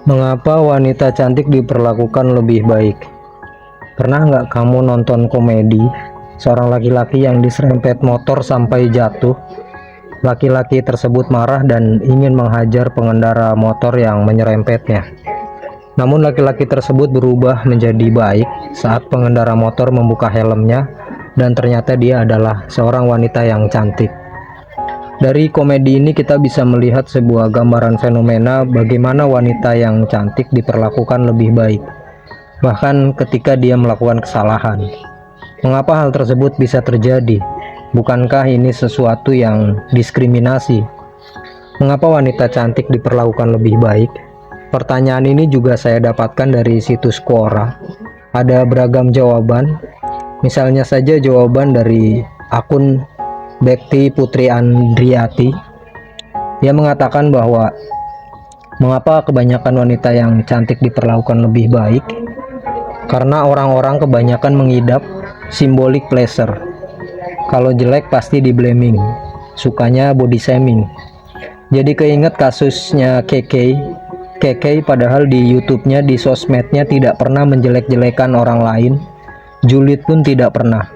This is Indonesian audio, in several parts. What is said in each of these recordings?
Mengapa wanita cantik diperlakukan lebih baik? Pernah nggak kamu nonton komedi seorang laki-laki yang diserempet motor sampai jatuh? Laki-laki tersebut marah dan ingin menghajar pengendara motor yang menyerempetnya. Namun laki-laki tersebut berubah menjadi baik saat pengendara motor membuka helmnya dan ternyata dia adalah seorang wanita yang cantik. Dari komedi ini kita bisa melihat sebuah gambaran fenomena bagaimana wanita yang cantik diperlakukan lebih baik, bahkan ketika dia melakukan kesalahan. Mengapa hal tersebut bisa terjadi? Bukankah ini sesuatu yang diskriminasi? Mengapa wanita cantik diperlakukan lebih baik? Pertanyaan ini juga saya dapatkan dari situs Quora. Ada beragam jawaban. Misalnya saja jawaban dari akun Bekti Putri Andriati. Dia mengatakan bahwa mengapa kebanyakan wanita yang cantik diperlakukan lebih baik? Karena orang-orang kebanyakan mengidap symbolic pleasure. Kalau jelek pasti di blaming, sukanya body shaming. Jadi keinget kasusnya KK padahal di YouTube-nya, di sosmednya tidak pernah menjelek-jelekan orang lain. Julid pun tidak pernah.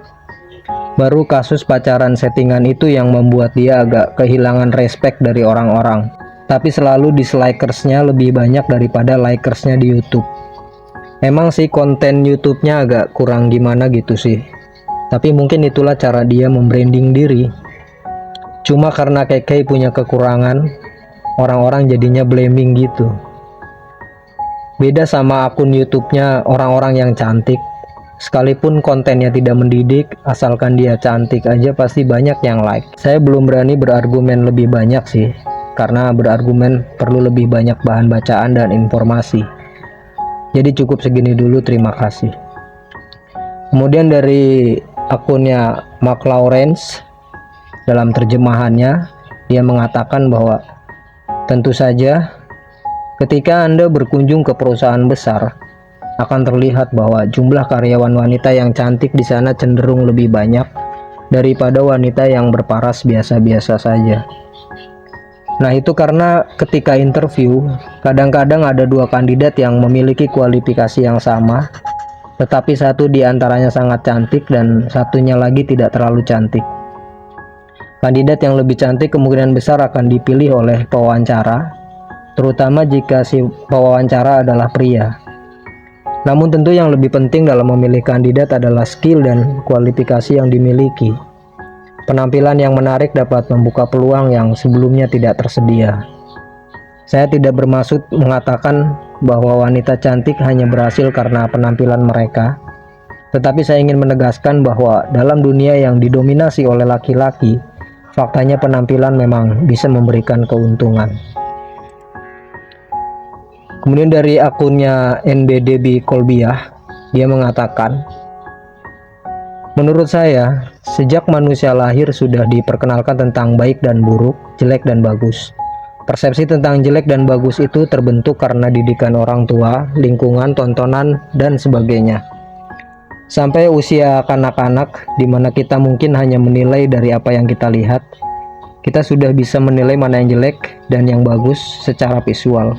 Baru kasus pacaran settingan itu yang membuat dia agak kehilangan respect dari orang-orang. Tapi selalu dislikersnya lebih banyak daripada likersnya di YouTube. Emang sih konten YouTube-nya agak kurang gimana gitu sih. Tapi mungkin itulah cara dia membranding diri. Cuma karena KK punya kekurangan, orang-orang jadinya blaming gitu. Beda sama akun YouTube-nya orang-orang yang cantik. Sekalipun kontennya tidak mendidik, asalkan dia cantik aja pasti banyak yang like. Saya belum berani berargumen lebih banyak sih, karena berargumen perlu lebih banyak bahan bacaan dan informasi. Jadi cukup segini dulu, terima kasih. Kemudian dari akunnya Mark Lawrence, dalam terjemahannya dia mengatakan bahwa tentu saja ketika Anda berkunjung ke perusahaan besar, akan terlihat bahwa jumlah karyawan wanita yang cantik di sana cenderung lebih banyak daripada wanita yang berparas biasa-biasa saja. Nah, itu karena ketika interview, kadang-kadang ada dua kandidat yang memiliki kualifikasi yang sama, tetapi satu di antaranya sangat cantik dan satunya lagi tidak terlalu cantik. Kandidat yang lebih cantik kemungkinan besar akan dipilih oleh pewawancara, terutama jika si pewawancara adalah pria. Namun tentu yang lebih penting dalam memilih kandidat adalah skill dan kualifikasi yang dimiliki. Penampilan yang menarik dapat membuka peluang yang sebelumnya tidak tersedia. Saya tidak bermaksud mengatakan bahwa wanita cantik hanya berhasil karena penampilan mereka, tetapi saya ingin menegaskan bahwa dalam dunia yang didominasi oleh laki-laki, faktanya penampilan memang bisa memberikan keuntungan. Kemudian dari akunnya NBDB Kolbiah, dia mengatakan, menurut saya, sejak manusia lahir sudah diperkenalkan tentang baik dan buruk, jelek dan bagus. Persepsi tentang jelek dan bagus itu terbentuk karena didikan orang tua, lingkungan, tontonan, dan sebagainya. Sampai usia kanak-kanak, di mana kita mungkin hanya menilai dari apa yang kita lihat, kita sudah bisa menilai mana yang jelek dan yang bagus secara visual.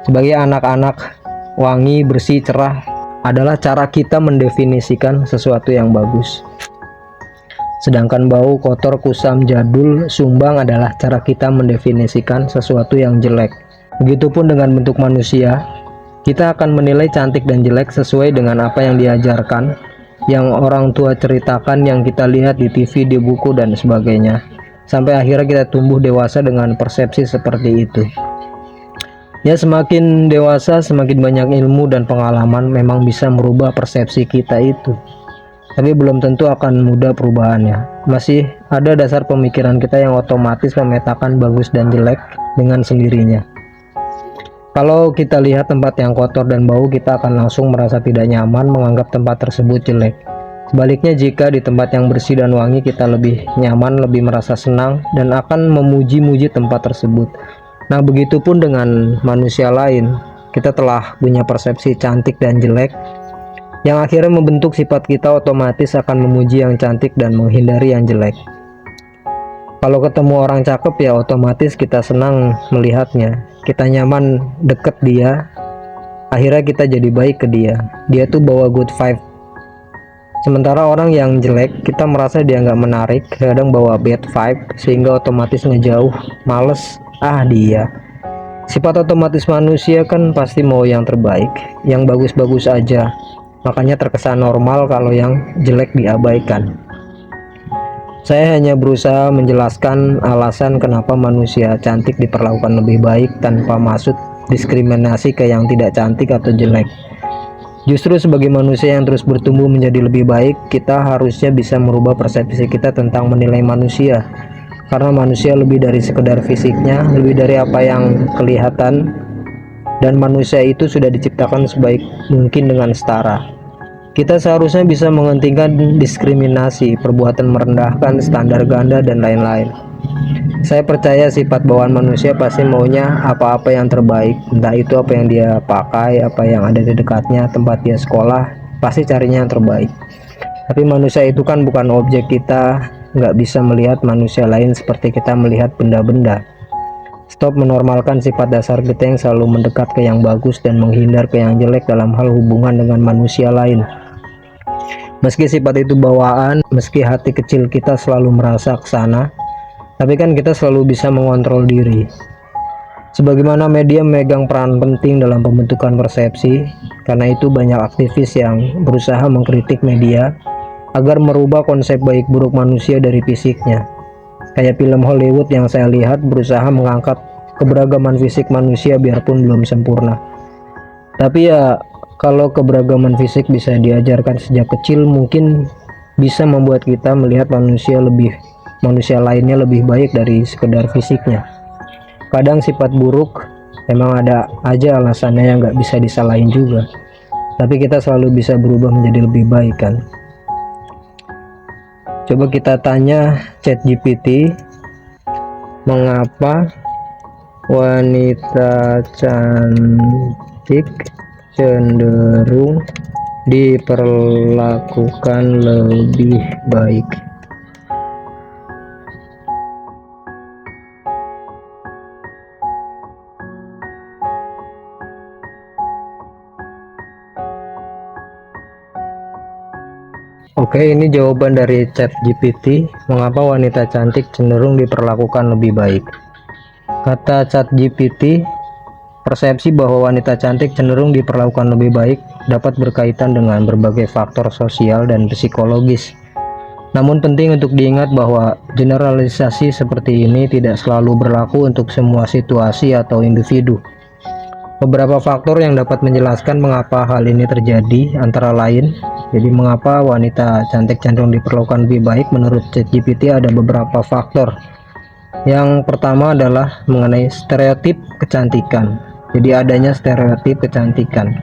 Sebagai anak-anak, wangi, bersih, cerah adalah cara kita mendefinisikan sesuatu yang bagus. Sedangkan bau, kotor, kusam, jadul, sumbang adalah cara kita mendefinisikan sesuatu yang jelek. Begitupun dengan bentuk manusia, kita akan menilai cantik dan jelek sesuai dengan apa yang diajarkan, yang orang tua ceritakan, yang kita lihat di TV, di buku, dan sebagainya. Sampai akhirnya kita tumbuh dewasa dengan persepsi seperti itu. Ya, semakin dewasa, semakin banyak ilmu dan pengalaman memang bisa merubah persepsi kita itu. Tapi belum tentu akan mudah perubahannya. Masih ada dasar pemikiran kita yang otomatis memetakan bagus dan jelek dengan sendirinya. Kalau kita lihat tempat yang kotor dan bau, kita akan langsung merasa tidak nyaman, menganggap tempat tersebut jelek. Sebaliknya, jika di tempat yang bersih dan wangi, kita lebih nyaman, lebih merasa senang, dan akan memuji-muji tempat tersebut. Nah, begitupun dengan manusia lain, kita telah punya persepsi cantik dan jelek, yang akhirnya membentuk sifat kita otomatis akan memuji yang cantik dan menghindari yang jelek. Kalau ketemu orang cakep ya otomatis kita senang melihatnya, kita nyaman deket dia, Akhirnya kita jadi baik ke dia. Dia tuh bawa good vibe. Sementara orang yang jelek, kita merasa dia nggak menarik, kadang bawa bad vibe, sehingga otomatis ngejauh, males, dia. Sifat otomatis manusia kan pasti mau yang terbaik, yang bagus-bagus aja. Makanya terkesan normal kalau yang jelek diabaikan. Saya hanya berusaha menjelaskan alasan kenapa manusia cantik diperlakukan lebih baik tanpa maksud diskriminasi ke yang tidak cantik atau jelek. Justru sebagai manusia yang terus bertumbuh menjadi lebih baik, kita harusnya bisa merubah persepsi kita tentang menilai manusia. Karena manusia lebih dari sekedar fisiknya, lebih dari apa yang kelihatan, dan manusia itu sudah diciptakan sebaik mungkin dengan setara. Kita seharusnya bisa menghentikan diskriminasi, perbuatan merendahkan, standar ganda, dan lain-lain. Saya percaya sifat bawaan manusia pasti maunya apa-apa yang terbaik, entah itu apa yang dia pakai, apa yang ada di dekatnya, tempat dia sekolah, pasti carinya yang terbaik. Tapi manusia itu kan bukan objek, kita nggak bisa melihat manusia lain seperti kita melihat benda-benda. Stop menormalkan sifat dasar kita yang selalu mendekat ke yang bagus dan menghindar ke yang jelek dalam hal hubungan dengan manusia lain. Meski sifat itu bawaan, meski hati kecil kita selalu merasa ke sana, tapi kan kita selalu bisa mengontrol diri. Sebagaimana media memegang peran penting dalam pembentukan persepsi, karena itu banyak aktivis yang berusaha mengkritik media agar merubah konsep baik buruk manusia dari fisiknya. Kayak film Hollywood yang saya lihat berusaha mengangkat keberagaman fisik manusia biarpun belum sempurna. Tapi ya, kalau keberagaman fisik bisa diajarkan sejak kecil, mungkin bisa membuat kita melihat manusia lainnya lebih baik dari sekedar fisiknya. Kadang sifat buruk memang ada aja alasannya yang nggak bisa disalahin juga, tapi kita selalu bisa berubah menjadi lebih baik kan. Coba kita tanya ChatGPT, mengapa wanita cantik cenderung diperlakukan lebih baik? Oke, ini jawaban dari ChatGPT, mengapa wanita cantik cenderung diperlakukan lebih baik. Kata ChatGPT, persepsi bahwa wanita cantik cenderung diperlakukan lebih baik dapat berkaitan dengan berbagai faktor sosial dan psikologis. Namun penting untuk diingat bahwa generalisasi seperti ini tidak selalu berlaku untuk semua situasi atau individu. Beberapa faktor yang dapat menjelaskan mengapa hal ini terjadi antara lain, jadi mengapa wanita cantik cenderung diperlakukan lebih baik menurut ChatGPT ada beberapa faktor. Yang pertama adalah mengenai stereotip kecantikan. Jadi adanya stereotip kecantikan.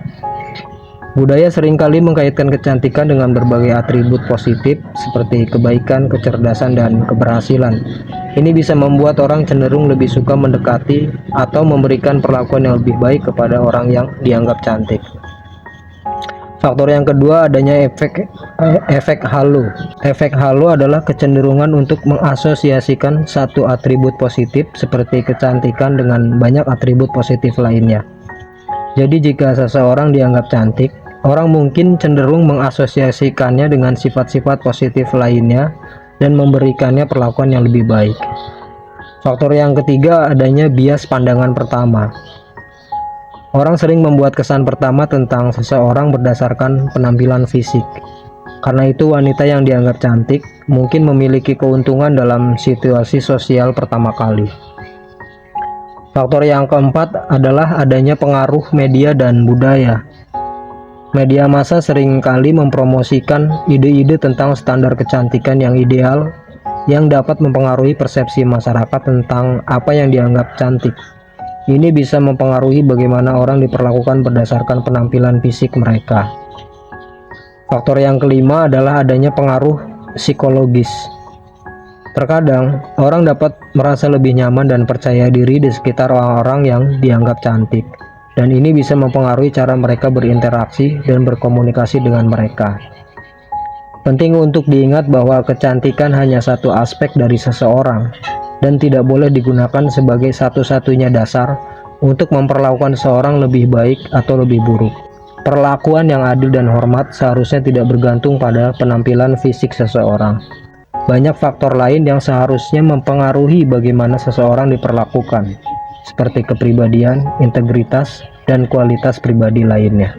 Budaya seringkali mengkaitkan kecantikan dengan berbagai atribut positif seperti kebaikan, kecerdasan, dan keberhasilan. Ini bisa membuat orang cenderung lebih suka mendekati atau memberikan perlakuan yang lebih baik kepada orang yang dianggap cantik. Faktor yang kedua adanya efek halo. Efek halo adalah kecenderungan untuk mengasosiasikan satu atribut positif seperti kecantikan dengan banyak atribut positif lainnya. Jadi jika seseorang dianggap cantik, orang mungkin cenderung mengasosiasikannya dengan sifat-sifat positif lainnya dan memberikannya perlakuan yang lebih baik. Faktor yang ketiga adanya bias pandangan pertama. Orang sering membuat kesan pertama tentang seseorang berdasarkan penampilan fisik. Karena itu wanita yang dianggap cantik mungkin memiliki keuntungan dalam situasi sosial pertama kali. Faktor yang keempat adalah adanya pengaruh media dan budaya. Media massa seringkali mempromosikan ide-ide tentang standar kecantikan yang ideal yang dapat mempengaruhi persepsi masyarakat tentang apa yang dianggap cantik. Ini bisa mempengaruhi bagaimana orang diperlakukan berdasarkan penampilan fisik mereka. Faktor yang kelima adalah adanya pengaruh psikologis. Terkadang, orang dapat merasa lebih nyaman dan percaya diri di sekitar orang-orang yang dianggap cantik, dan ini bisa mempengaruhi cara mereka berinteraksi dan berkomunikasi dengan mereka. Penting untuk diingat bahwa kecantikan hanya satu aspek dari seseorang, dan tidak boleh digunakan sebagai satu-satunya dasar untuk memperlakukan seorang lebih baik atau lebih buruk. Perlakuan yang adil dan hormat seharusnya tidak bergantung pada penampilan fisik seseorang. Banyak faktor lain yang seharusnya mempengaruhi bagaimana seseorang diperlakukan, seperti kepribadian, integritas, dan kualitas pribadi lainnya.